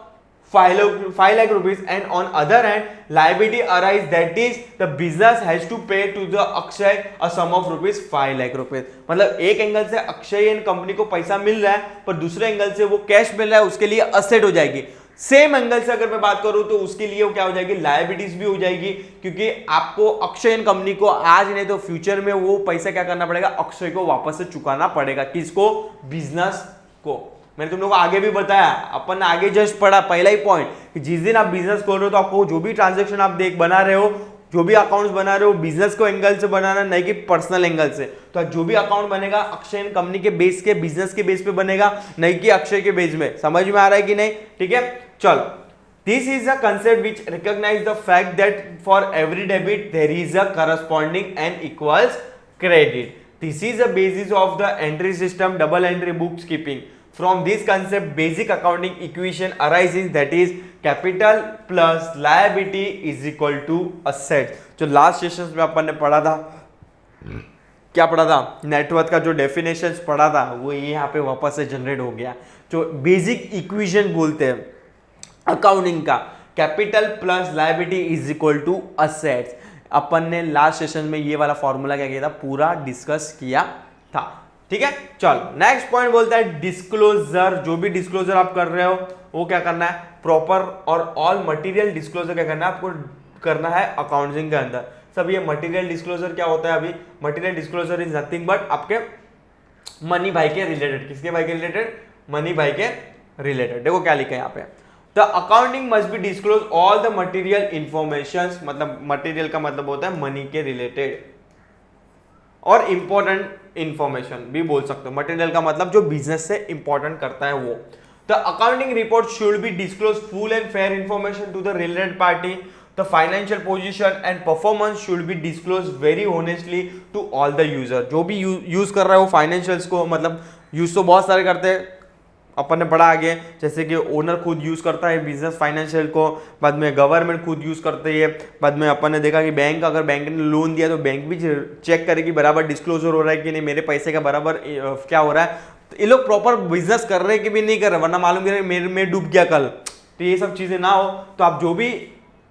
5 lakh rupees, and on other hand liability arise, that is the business has to pay to the Akshay a sum of rupees 5 lakh rupees। मतलब एक angle से Akshay and company को पैसा मिल रहा है, पर दूसरे angle से वो कैश मिल रहा है, उसके लिए असेट हो जाएगी। सेम एंगल से अगर मैं बात करूं तो उसके लिए वो क्या हो जाएगी? लायबिलिटीज भी हो जाएगी, क्योंकि आपको अक्षय एंड कंपनी को आज नहीं तो फ्यूचर में वो पैसा क्या करना पड़ेगा? अक्षय को वापस से चुकाना पड़ेगा। किसको? बिजनेस को। मैंने तुम लोगों को आगे भी बताया, अपन आगे जस्ट पढ़ा पहला ही पॉइंट कि जिस दिन आप बिजनेस खोल रहे हो तो आपको जो भी ट्रांजेक्शन आप बना रहे हो, जो भी अकाउंट्स बना रहे हो, बिजनेस को एंगल से बनाना, नहीं कि पर्सनल एंगल से। तो जो भी अकाउंट बनेगा अक्षय एंड कंपनी के बेस के, बिजनेस के बेस पे बनेगा, नहीं कि अक्षय के बेस में। समझ में आ रहा है कि नहीं? ठीक है, चलो। This is a concept which recognise the fact that for every debit there is a corresponding and equals credit. This is the basis of the entry system, double entry books keeping. From this concept, basic accounting equation arises, that is capital plus liability is equal to assets। जो last session में अपन ने पढ़ा था, क्या पढ़ा था? Net worth का जो डेफिनेशंस पढ़ा था वो यहाँ पे वापस से जनरेट हो गया। जो बेसिक इक्वेशन बोलते हैं अकाउंटिंग का, capital plus liability is equal to assets. अपन ने लास्ट सेशन में ये वाला फॉर्मूला क्या किया था? पूरा डिस्कस किया था। ठीक है, चलो। नेक्स्ट पॉइंट बोलता है डिस्क्लोजर। जो भी डिस्क्लोजर आप कर रहे हो वो क्या करना है? प्रॉपर और ऑल मटेरियल डिस्क्लोजर क्या करना है? आपको करना है अकाउंटिंग के अंदर। सब ये मटेरियल डिस्क्लोजर क्या होता है? अभी material disclosure is nothing but आपके मनी भाई के रिलेटेड। किसके भाई के रिलेटेड? मनी भाई के रिलेटेड। देखो क्या लिखा है यहाँ पे, the accounting must be disclose all the material information, मतलब मटेरियल का मतलब होता है मनी के रिलेटेड, और इंपॉर्टेंट इंफॉर्मेशन भी बोल सकते हो। मटेरियल का मतलब जो बिजनेस से इंपॉर्टेंट करता है वो। The accounting report should be disclose full and fair information to the related party. The financial position and performance should be disclosed very honestly to all the user। जो भी use कर रहा है वो फाइनेंशियल्स को, मतलब यूज तो बहुत सारे करते हैं, अपन ने पढ़ा आगे, जैसे कि ओनर खुद यूज करता है बिजनेस फाइनेंशियल को, बाद में गवर्नमेंट खुद यूज करती है, बाद में अपन ने देखा कि बैंक, अगर बैंक ने लोन दिया तो बैंक भी चेक करेगी बराबर डिस्क्लोजर हो रहा है कि नहीं, मेरे पैसे का बराबर क्या हो रहा है। तो ये लोग प्रॉपर बिजनेस कर रहे हैं कि भी नहीं कर रहे, वरना मालूम मेरे में डूब गया कल। तो ये सब चीजें ना हो, तो आप जो भी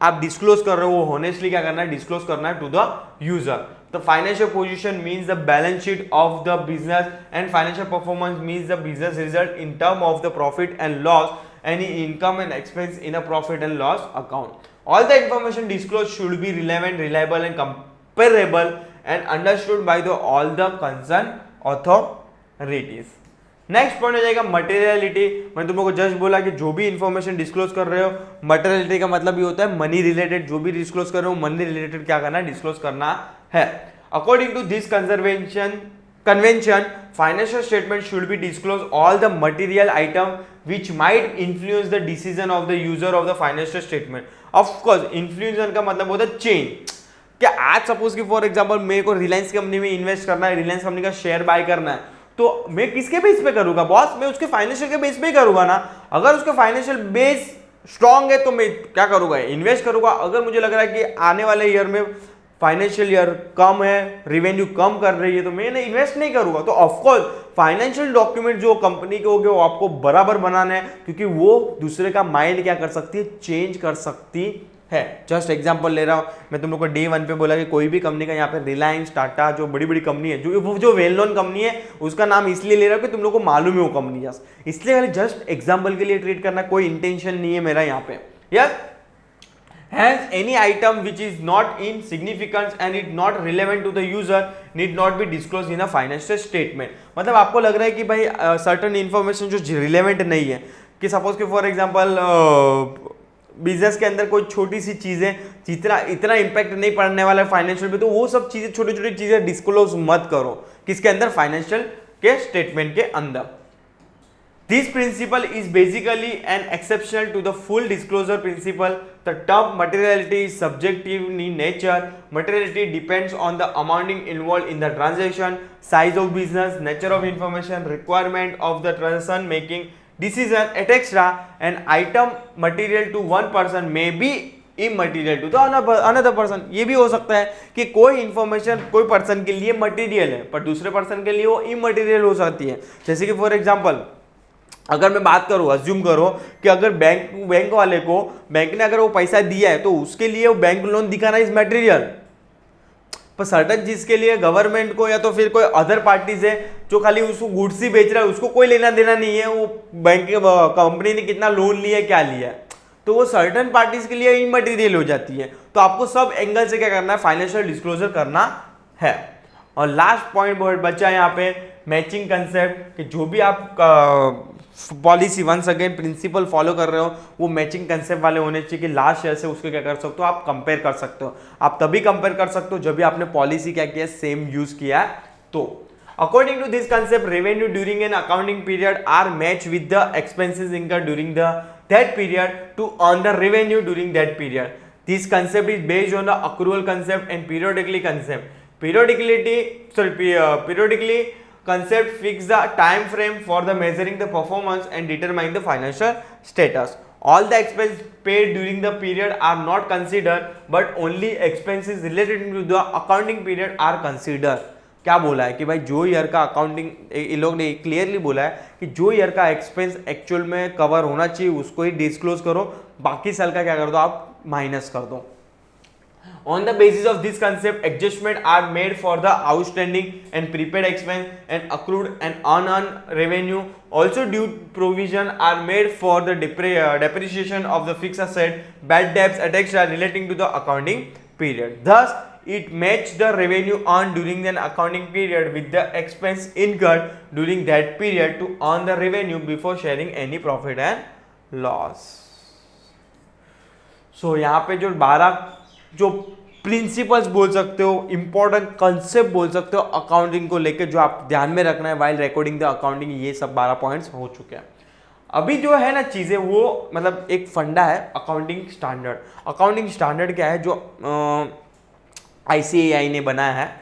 आप डिस्क्लोज कर रहे हो वो होनेस्टली क्या करना है, डिस्क्लोज करना है to the user. The financial position means the balance sheet of the business, and financial performance means the business result in term of the profit and loss, any income and expense in a profit and loss account. All the information disclosed should be relevant, reliable and comparable and understood by all the concerned authorities. Next point हो जाएगा materiality. मैंने तुम लोगों को just बोला कि जो भी इंफॉर्मेशन डिस्क्लोज कर रहे हो, मटेरियलिटी का मतलब ये होता है मनी रिलेटेड, जो भी डिस्क्लोज कर रहे हो मनी रिलेटेड क्या करना है, डिस्क्लोज करना है। According to this convention financial statement should be disclose all the material item which might influence the decision of the user of the financial statement. Of course influence का मतलब होता है चेंज। क्या आज सपोज कि फॉर एग्जाम्पल मेरे को Reliance company में इन्वेस्ट करना है, रिलायंस कंपनी का शेयर बाय करना है, तो मैं किसके बेस पे करूंगा बॉस, मैं उसके फाइनेंशियल के बेस पे ही करूंगा ना। अगर उसका फाइनेंशियल बेस स्ट्रांग है तो मैं क्या करूंगा, इन्वेस्ट करूंगा। अगर मुझे लग रहा है कि आने वाले ईयर में फाइनेंशियल ईयर कम है, रेवेन्यू कम कर रही है, तो मैं इन्वेस्ट नहीं करूंगा। तो ऑफकोर्स फाइनेंशियल डॉक्यूमेंट जो कंपनी के हो गए वो आपको बराबर बनाना है, क्योंकि वो दूसरे का माइंड क्या कर सकती है, चेंज कर सकती है। जस्ट एग्जांपल ले रहा हूं मैं, तुम लोग को डे 1 पे बोला कि कोई भी कंपनी का यहाँ पे रिलायंस, टाटा, जो बड़ी बड़ी कंपनी है, जो वेल नोन कंपनी है, उसका नाम इसलिए ले रहा हूं कि तुम लोग को मालूम है वो कंपनी, इसलिए जस्ट एग्जांपल के लिए ट्रीट करना, कोई इंटेंशन नहीं है मेरा यहाँ पे। Yes, hence any item which is not in significance and it not relevant to the user need not be disclosed in a financial statement। मतलब आपको लग रहा है कि भाई certain information जो रिलेवेंट नहीं है, कि सपोज कि फॉर एग्जांपल बिजनेस के अंदर कोई छोटी सी चीजें इतना इंपैक्ट नहीं पड़ने वाला है फाइनेंशियल पे, तो वो सब चीजें, छोटी छोटी चीजें डिस्क्लोज मत करो। किसके अंदर, फाइनेंशियल के स्टेटमेंट के अंदर। This principle is basically an exception to the full disclosure principle. The term materiality is subjective in nature. Materiality depends on the amounting involved in the transaction, size of business, nature of information, requirement of the transaction making decision, etc. An item material to one person may be immaterial to the another person। ये भी हो सकता है कि कोई information कोई person के लिए मटेरियल है पर दूसरे पर्सन के लिए वो इमटेरियल हो सकती है। जैसे कि फॉर एग्जांपल अगर मैं बात करूं, अज्यूम करो कि अगर बैंक वाले को, बैंक ने अगर वो पैसा दिया है तो उसके लिए वो बैंक लोन दिखाना इज मटेरियल, पर सर्टन चीज के लिए गवर्नमेंट को या तो फिर कोई अदर पार्टीज है जो खाली उसको गुड्स ही बेच रहा है, उसको कोई लेना देना नहीं है वो बैंक कंपनी ने कितना लोन लिया है, क्या लिया है, तो वो सर्टन पार्टीज के लिए इमटेरियल हो जाती है। तो आपको सब एंगल से क्या करना है, फाइनेंशियल डिस्क्लोजर करना है। और लास्ट पॉइंट बचा यहाँ पे मैचिंग कंसेप्ट, कि जो भी आप policy once again principle follow कर रहे हो वो मैचिंग कंसेप्ट वाले होने चाहिए, कि लास्ट ईयर से उसको क्या कर सकते हो, आप कंपेयर कर सकते हो। आप तभी कंपेयर कर सकते हो जब भी आपने पॉलिसी क्या किया, सेम यूज किया है। तो according to this concept revenue during an accounting period are match with the expenses incurred during that period to earn the revenue during that period. This concept is based on the accrual concept and periodically concept. Periodically concept fix the time frame for the measuring the performance and determine the financial status. All the expenses paid during the period are not considered, but only expenses related to the accounting period are considered। क्या बोला है कि भाई जो year का accounting, इन लोग ने clearly बोला है कि जो ईयर का एक्सपेंस एक्चुअल में कवर होना चाहिए उसको ही डिस्क्लोज करो, बाकी साल का क्या कर दो, आप माइनस कर दो। On the basis of this concept, adjustments are made for the outstanding and prepaid expense and accrued and unearned revenue. Also, due provision are made for the depreciation of the fixed asset, bad debts, etc. relating to the accounting period. Thus, it matches the revenue earned during the accounting period with the expense incurred during that period to earn the revenue before sharing any profit and loss. So, यहाँ पे जो 12 जो principles बोल सकते हो, important concept बोल सकते हो अकाउंटिंग को लेकर जो आप ध्यान में रखना है वाइल रिकॉर्डिंग द अकाउंटिंग, ये सब 12 पॉइंट्स हो चुके हैं। अभी जो है ना चीज़ें वो मतलब एक फंडा है अकाउंटिंग स्टैंडर्ड। अकाउंटिंग स्टैंडर्ड क्या है, जो ICAI ने बनाया है,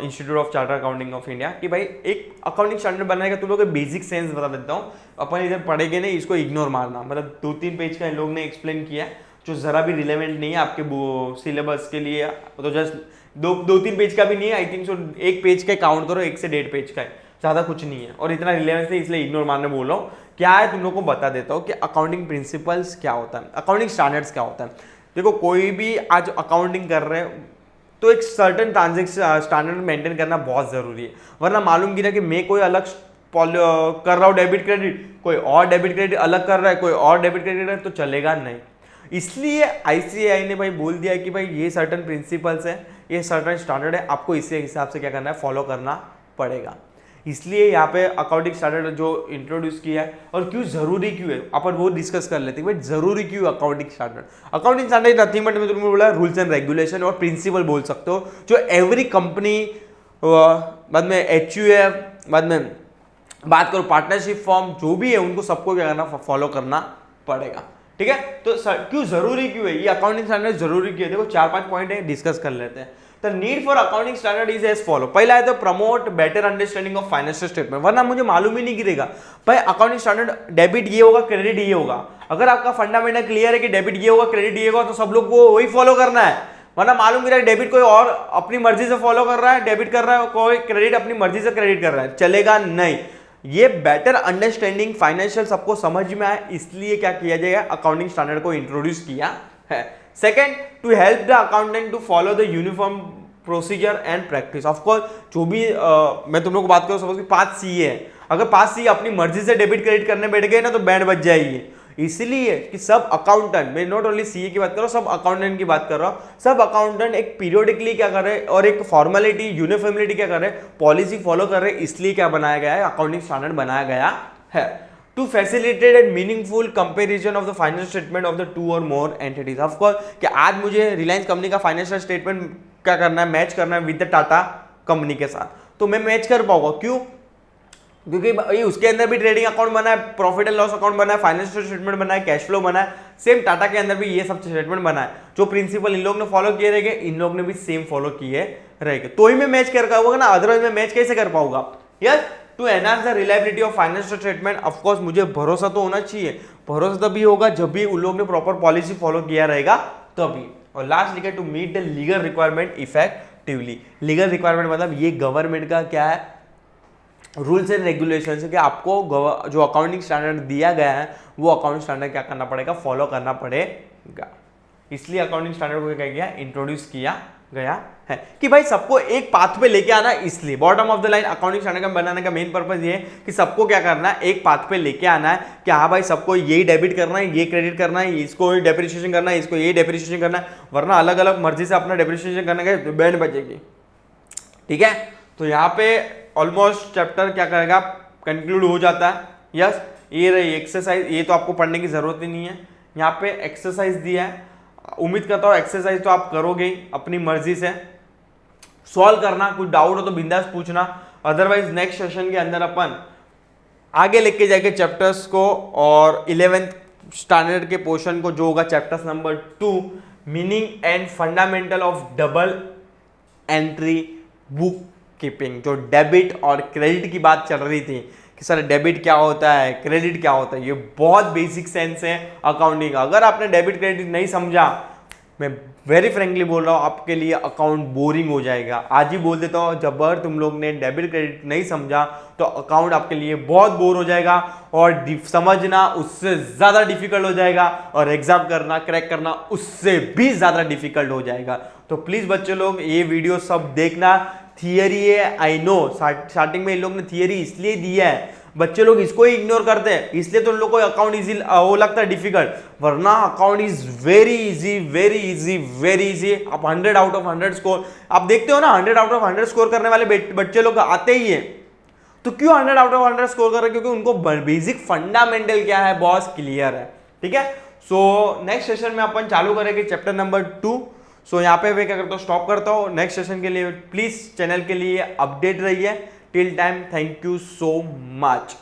institute of charter accounting of India, कि भाई एक अकाउंटिंग स्टैंडर्ड बनाएगा। तुम लोग बेसिक सेंस बता देता हूँ, अपन इधर पढ़ेंगे नहीं, इसको इग्नोर मारना। मतलब 2-3 पेज का इन लोग ने एक्सप्लेन किया है जो ज़रा भी रिलेवेंट नहीं है आपके सिलेबस के लिए, तो जस्ट 2-3 पेज का भी नहीं है, आई थिंक सो 1 पेज का काउंट करो, 1 से 1.5 पेज का है, ज़्यादा कुछ नहीं है और इतना रिलेवेंस नहीं, इसलिए इग्नोर मारने बोल रहा हूँ। क्या है तुम लोग को बता देता हूँ कि अकाउंटिंग प्रिंसिपल्स क्या होता है, अकाउंटिंग स्टैंडर्ड्स क्या होता है। देखो कोई भी आज अकाउंटिंग कर रहे हैं तो एक सर्टन ट्रांजेक्शन स्टैंडर्ड मेंटेन करना बहुत ज़रूरी है, वरना मालूम गिरा कि मैं कोई अलग कर रहा हूँ डेबिट क्रेडिट, कोई और डेबिट क्रेडिट अलग कर रहा है, कोई और डेबिट क्रेडिट है, तो चलेगा नहीं। इसलिए ICAI ने भाई बोल दिया कि भाई ये सर्टन प्रिंसिपल्स है, ये सर्टन स्टैंडर्ड है, आपको इसी हिसाब से क्या करना है, फॉलो करना पड़ेगा। इसलिए यहाँ पे अकाउंटिंग स्टैंडर्ड जो इंट्रोड्यूस किया है, और क्यों जरूरी क्यों है अपन वो डिस्कस कर लेते हैं। भाई जरूरी क्यों है accounting standard? Accounting standard nothing but मैं तुमको बोला रूल्स एंड रेगुलेशन और प्रिंसिपल बोल सकते हो, जो एवरी कंपनी, बाद में HUF, बाद में बात करो पार्टनरशिप फॉर्म, जो भी है उनको सबको क्या करना, फॉलो करना पड़ेगा। ठीक है, तो क्यों जरूरी क्यों है ये अकाउंटिंग स्टैंडर्ड, जरूरी क्यों है? देखो 4-5 पॉइंट है, डिस्कस कर लेते हैं। The need for accounting standard is as follow। पहला है तो promote better understanding of financial statement, वरना मुझे मालूम ही नहीं गिरेगा भाई अकाउंटिंग स्टैंडर्ड डेबिट ये होगा, क्रेडिट ये होगा। अगर आपका फंडामेंटल क्लियर है कि डेबिट ये होगा, क्रेडिट ये होगा, तो सब लोग को वही फॉलो करना है। वरना मालूम गिरा डेबिट कोई और अपनी मर्जी से फॉलो कर रहा है, डेबिट कर रहा है कोई, क्रेडिट अपनी मर्जी से क्रेडिट कर रहा है, चलेगा नहीं। ये बेटर अंडरस्टैंडिंग फाइनेंशियल सबको समझ में आए, इसलिए क्या किया जाएगा, अकाउंटिंग स्टैंडर्ड को इंट्रोड्यूस किया है। Second, to help the accountant to follow the uniform procedure and practice. Of course जो भी मैं तुम लोग को बात करूँ, सपोज कि 5 CA है, अगर 5 CA अपनी मर्जी से डेबिट क्रेडिट करने बैठ गए ना तो बैंड बज जाएगी। इसलिए कि सब अकाउंटेंट, मैं नॉट ओनली CA की बात कर रहा हूँ, सब अकाउंटेंट की बात कर रहा हूँ, सब अकाउंटेंट एक पीरियोडिकली क्या कर रहे हैं और एक फॉर्मेलिटी यूनिफॉर्मिलिटी क्या कर रहे हैं, पॉलिसी फॉलो कर रहे हैं। इसलिए क्या बनाया गया है, अकाउंटिंग स्टैंडर्ड बनाया गया है to facilitate and meaningful comparison of the financial statement of the 2 or more entities. Of course कि आज मुझे रिलायंस कंपनी का फाइनेंशियल स्टेटमेंट क्या करना है, मैच करना है विद द टाटा कंपनी के साथ, तो मैं मैच कर पाऊंगा। क्यों? क्योंकि भाई उसके अंदर भी ट्रेडिंग अकाउंट बना है, प्रॉफिट एंड लॉस अकाउंट बना है, फाइनेंशियल स्टेटमेंट बना है, कैश फ्लो बना है, सेम टाटा के अंदर भी ये सब स्टेटमेंट बना है। जो प्रिंसिपल इन लोग ने फॉलो किए रहेंगे, इन लोग ने भी सेम फॉलो किए रहेंगे, तो ही मैं मैच कर पाऊंगा ना, अदरवाइज मैं मैच कैसे कर पाऊंगा। Yes, to enhance the reliability of financial statement, of course मुझे भरोसा तो होना चाहिए, भरोसा तभी होगा जब भी उन लोग ने प्रॉपर पॉलिसी फॉलो किया रहेगा तभी। और लास्ट लिखा to meet the legal requirement effectively. Legal requirement मतलब ये गवर्नमेंट का क्या है, रूल्स एंड रेगुलेशन है कि आपको जो अकाउंटिंग स्टैंडर्ड दिया गया है वो अकाउंटिंग स्टैंडर्ड क्या करना पड़ेगा, फॉलो करना पड़ेगा। इसलिए अकाउंटिंग स्टैंडर्ड को क्या किया, इंट्रोड्यूस किया गया है कि भाई सबको एक पाथ पे लेके आना। इसलिए bottom of the line accounting standard का बनाने का मेन पर्पस ये है कि सबको क्या करना है, एक पाथ पे लेके आना है कि हाँ भाई सबको यही डेबिट करना है, ये क्रेडिट करना है, इसको डेप्रिसिएशन करना है, इसको ये डेप्रिसिएशन करना है, वरना अलग अलग मर्जी से अपना डेप्रिसिएशन करने का बैंड बचेगी। ठीक है, तो यहाँ पे ऑलमोस्ट चैप्टर क्या करेगा, कंक्लूड हो जाता है। यस, ये रही एक्सरसाइज, ये तो आपको पढ़ने की जरूरत ही नहीं है। यहाँ पे एक्सरसाइज दिया है, उम्मीद करता हूँ एक्सरसाइज तो आप करोगे ही अपनी मर्जी से। सॉल्व करना, कुछ डाउट हो तो बिंदास पूछना, अदरवाइज नेक्स्ट सेशन के अंदर अपन आगे लेके जाएंगे चैप्टर्स को, और 11th स्टैंडर्ड के पोर्शन को जो होगा chapters number 2 meaning and fundamental of double entry book keeping. जो डेबिट और क्रेडिट की बात चल रही थी कि सर डेबिट क्या होता है, क्रेडिट क्या होता है, ये बहुत बेसिक सेंस है अकाउंटिंग। अगर आपने डेबिट क्रेडिट नहीं समझा, मैं वेरी फ्रेंकली बोल रहा हूँ, आपके लिए अकाउंट बोरिंग हो जाएगा। आज ही बोल देता हूँ, जब तुम लोग ने डेबिट क्रेडिट नहीं समझा तो अकाउंट आपके लिए बहुत बोर हो जाएगा, और समझना उससे ज़्यादा डिफिकल्ट हो जाएगा, और एग्जाम करना, क्रैक करना उससे भी ज़्यादा डिफिकल्ट हो जाएगा। तो प्लीज़ बच्चे लोग ये वीडियो सब देखना। थियरी है, आई नो स्टार्टिंग में इन लोग ने थियरी इसलिए दिया है, बच्चे लोग इसको ही इग्नोर करते हैं, इसलिए तो उन लोग को अकाउंट इजी वो लगता है डिफिकल्ट, वरना account is very easy, very easy, very easy. आप 100 आउट ऑफ 100 स्कोर, आप देखते हो ना 100 आउट ऑफ 100 स्कोर करने वाले बच्चे लोग आते ही है। तो क्यों 100 आउट ऑफ 100 स्कोर कर रहे हैं? क्योंकि उनको बेसिक फंडामेंटल क्या है बॉस, क्लियर है। ठीक है, सो नेक्स्ट सेशन में अपन चालू करेंगे चैप्टर नंबर 2। सो यहाँ पे मैं क्या करता हूँ, स्टॉप करता हूँ। नेक्स्ट सेशन के लिए प्लीज चैनल के लिए अपडेट रहिए। Till time thank you so much.